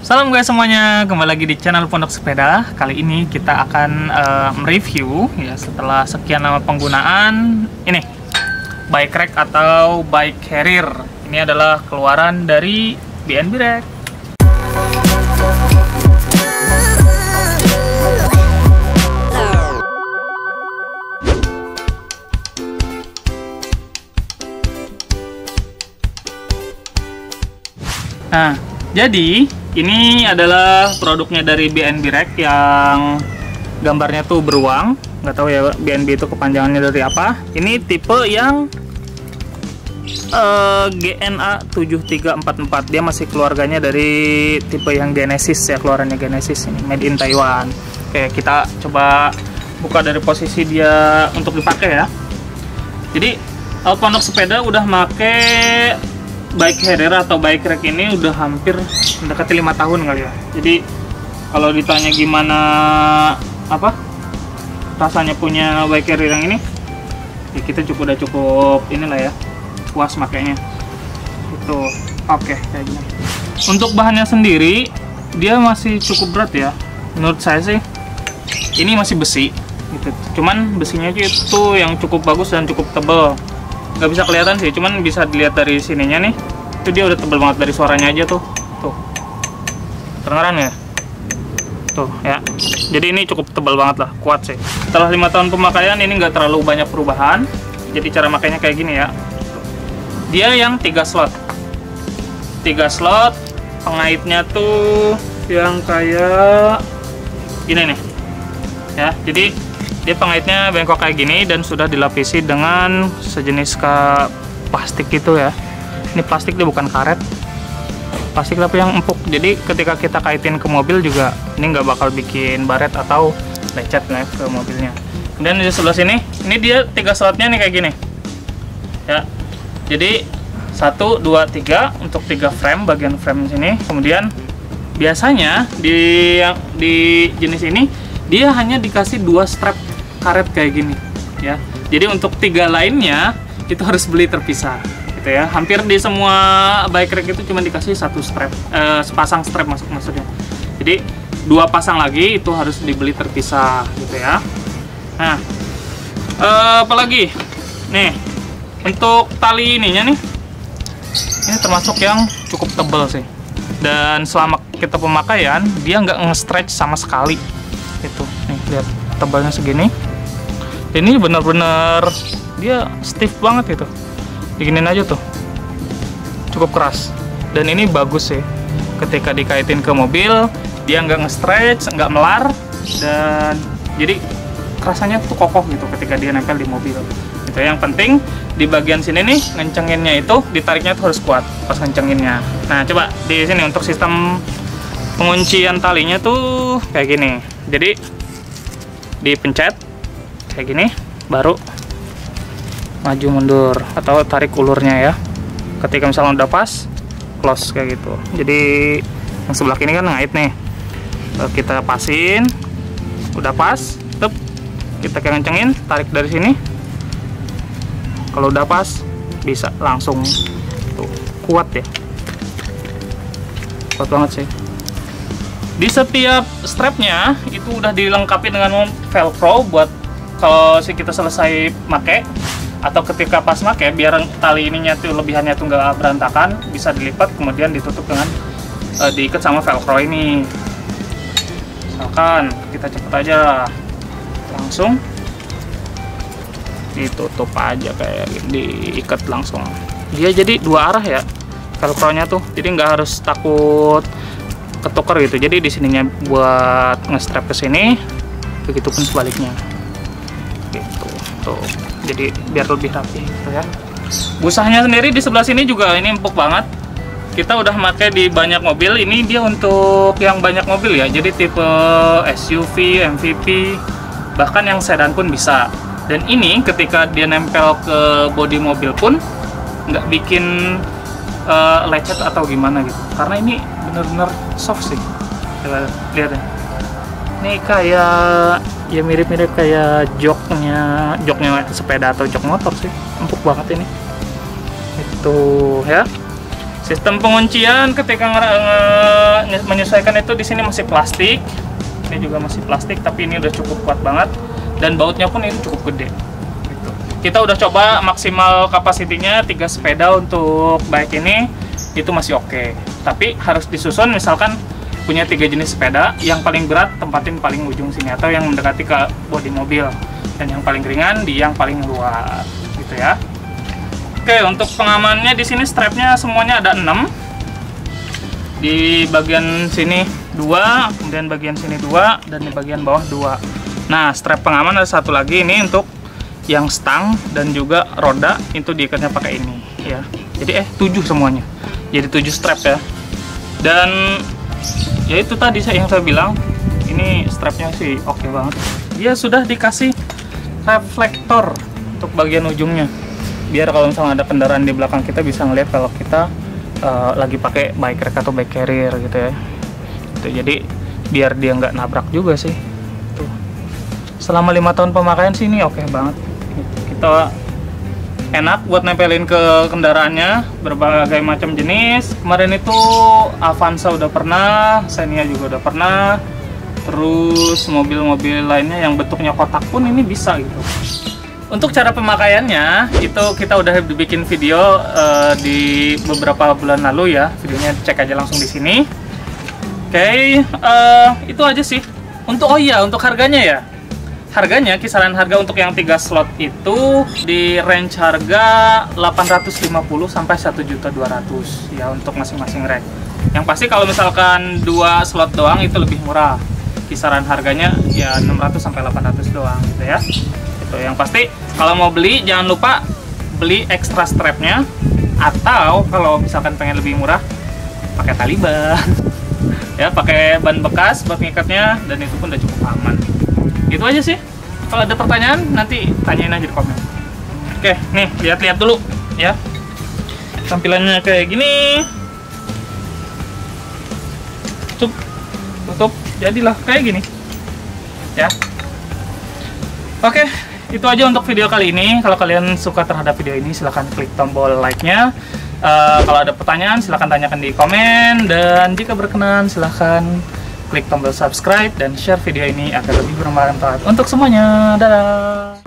Salam guys semuanya, kembali lagi di channel Pondok Sepeda. Kali ini kita akan mereview ya setelah sekian lama penggunaan ini bike rack atau bike carrier. Ini adalah keluaran dari BNB Rack. Nah, jadi ini adalah produknya dari BNB Rack yang gambarnya tuh beruang. Nggak tahu ya BNB itu kepanjangannya dari apa. Ini tipe yang GNA 7344. Dia masih keluarganya dari tipe yang Genesis ya, keluarannya Genesis ini, made in Taiwan. Oke, kita coba buka dari posisi dia untuk dipakai ya. Jadi Pondok Sepeda udah make bike carrier atau bike rack ini udah hampir mendekati 5 tahun kali ya. Jadi kalau ditanya gimana rasanya punya bike carrier yang ini, ya kita udah cukup inilah ya, puas makainya. Itu oke kayak gini. Untuk bahannya sendiri dia masih cukup berat ya. Menurut saya sih ini masih besi gitu. Cuman besinya itu yang cukup bagus dan cukup tebal. Nggak bisa kelihatan sih, cuman bisa dilihat dari sininya nih, itu dia udah tebal banget dari suaranya aja tuh kedengeran ya tuh ya. Jadi ini cukup tebal banget lah, kuat sih. Setelah 5 tahun pemakaian ini nggak terlalu banyak perubahan. Jadi cara makainya kayak gini ya, dia yang 3 slot, pengaitnya tuh yang kayak gini nih ya. Jadi dia pengaitnya bengkok kayak gini dan sudah dilapisi dengan sejenis plastik gitu ya. Ini plastik, dia bukan karet, plastik tapi yang empuk. Jadi ketika kita kaitin ke mobil juga ini nggak bakal bikin baret atau lecet nih ke mobilnya. Dan di sebelah sini ini dia 3 slotnya nih kayak gini ya. Jadi 1, 2, 3 untuk 3 frame, bagian frame sini. Kemudian biasanya di jenis ini dia hanya dikasih 2 strap karet kayak gini ya. Jadi untuk 3 lainnya itu harus beli terpisah gitu ya. Hampir di semua bike rack itu cuma dikasih 1 strap, sepasang strap maksudnya. Jadi 2 pasang lagi itu harus dibeli terpisah gitu ya. Nah, apalagi nih untuk tali ininya nih, ini termasuk yang cukup tebal sih. Dan selama kita pemakaian dia nggak nge-stretch sama sekali gitu. Nih lihat tebalnya segini. Ini benar-benar dia stiff banget gitu. Diginin aja tuh, cukup keras. Dan ini bagus sih, ketika dikaitin ke mobil dia nggak nge-stretch, nggak melar, dan jadi rasanya tuh kokoh gitu ketika dia nempel di mobil. Itu yang penting. Di bagian sini nih ngencenginnya itu, ditariknya tuh harus kuat pas ngencenginnya. Nah coba di sini untuk sistem penguncian talinya tuh kayak gini. Jadi dipencet kayak gini, baru maju mundur atau tarik ulurnya ya. Ketika misalnya udah pas, close kayak gitu. Jadi yang sebelah kini kan ngait nih, kita pasin, udah pas, kita kencengin, tarik dari sini. Kalau udah pas bisa langsung tuh, kuat ya, kuat banget sih. Di setiap strapnya itu udah dilengkapi dengan velcro buat kalau kita selesai make atau ketika pas make, biar tali ininya tuh lebihannya tuh nggak berantakan, bisa dilipat kemudian ditutup dengan diikat sama velcro ini. Misalkan kita cepet aja, langsung ditutup aja kayak diikat langsung. Dia jadi 2 arah ya velcro-nya tuh, jadi nggak harus takut ketukar gitu. Jadi di sininya buat nge-strap ke sini, begitupun sebaliknya gitu tuh. Jadi biar lebih rapi gitu ya. Busanya sendiri di sebelah sini juga ini empuk banget. Kita udah pakai di banyak mobil. Ini dia untuk yang banyak mobil ya. Jadi tipe SUV, MVP, bahkan yang sedan pun bisa. Dan ini ketika dia nempel ke bodi mobil pun nggak bikin lecet atau gimana gitu. Karena ini bener-bener soft sih. Coba lihat ya. Ini kayak ya mirip-mirip kayak joknya sepeda atau jok motor sih. Empuk banget ini. Itu ya. Sistem penguncian ketika menyesuaikan itu di sini masih plastik. Ini juga masih plastik, tapi ini udah cukup kuat banget dan bautnya pun ini cukup gede. Gitu. Kita udah coba maksimal kapasitinya 3 sepeda untuk bike ini, itu masih oke. Tapi harus disusun, misalkan punya 3 jenis sepeda, yang paling berat tempatin paling ujung sini atau yang mendekati ke bodi mobil, dan yang paling ringan di yang paling luar, gitu ya. Oke, untuk pengamannya di sini strapnya semuanya ada 6. Di bagian sini 2, kemudian bagian sini 2, dan di bagian bawah 2. Nah, strap pengaman ada satu lagi, ini untuk yang stang dan juga roda itu diikatnya pakai ini ya. Jadi 7 semuanya. Jadi 7 strap ya. Dan ya itu tadi yang saya bilang, ini strapnya sih oke banget. Dia sudah dikasih reflektor untuk bagian ujungnya, biar kalau misalnya ada kendaraan di belakang kita bisa ngelihat kalau kita lagi pakai bike rack atau bike carrier gitu ya. Jadi biar dia nggak nabrak juga sih. Tuh. Selama 5 tahun pemakaian sih ini oke banget. Kita enak buat nempelin ke kendaraannya, berbagai macam jenis. Kemarin itu Avanza udah pernah, Xenia juga udah pernah. Terus mobil-mobil lainnya yang bentuknya kotak pun ini bisa gitu. Untuk cara pemakaiannya itu kita udah bikin video di beberapa bulan lalu ya. Videonya cek aja langsung di sini. Oke, itu aja sih. Untuk untuk harganya ya. Harganya, kisaran harga untuk yang 3 slot itu di range harga 850 sampai 1.200.000 ya untuk masing-masing rack. Yang pasti kalau misalkan 2 slot doang itu lebih murah. Kisaran harganya ya 600 sampai 800 doang gitu ya. Itu yang pasti kalau mau beli jangan lupa beli extra strapnya, atau kalau misalkan pengen lebih murah pakai tali ban. Ya, pakai ban bekas buat ngikatnya, dan itu pun udah cukup aman. Gitu aja sih. Kalau ada pertanyaan nanti tanyain aja di komen. Oke, nih lihat-lihat dulu ya. Tampilannya kayak gini. Tutup, jadilah kayak gini. Ya. Oke, itu aja untuk video kali ini. Kalau kalian suka terhadap video ini silahkan klik tombol like-nya. Kalau ada pertanyaan silahkan tanyakan di komen, dan jika berkenan silahkan klik tombol subscribe dan share video ini agar lebih bermanfaat untuk semuanya. Dadah!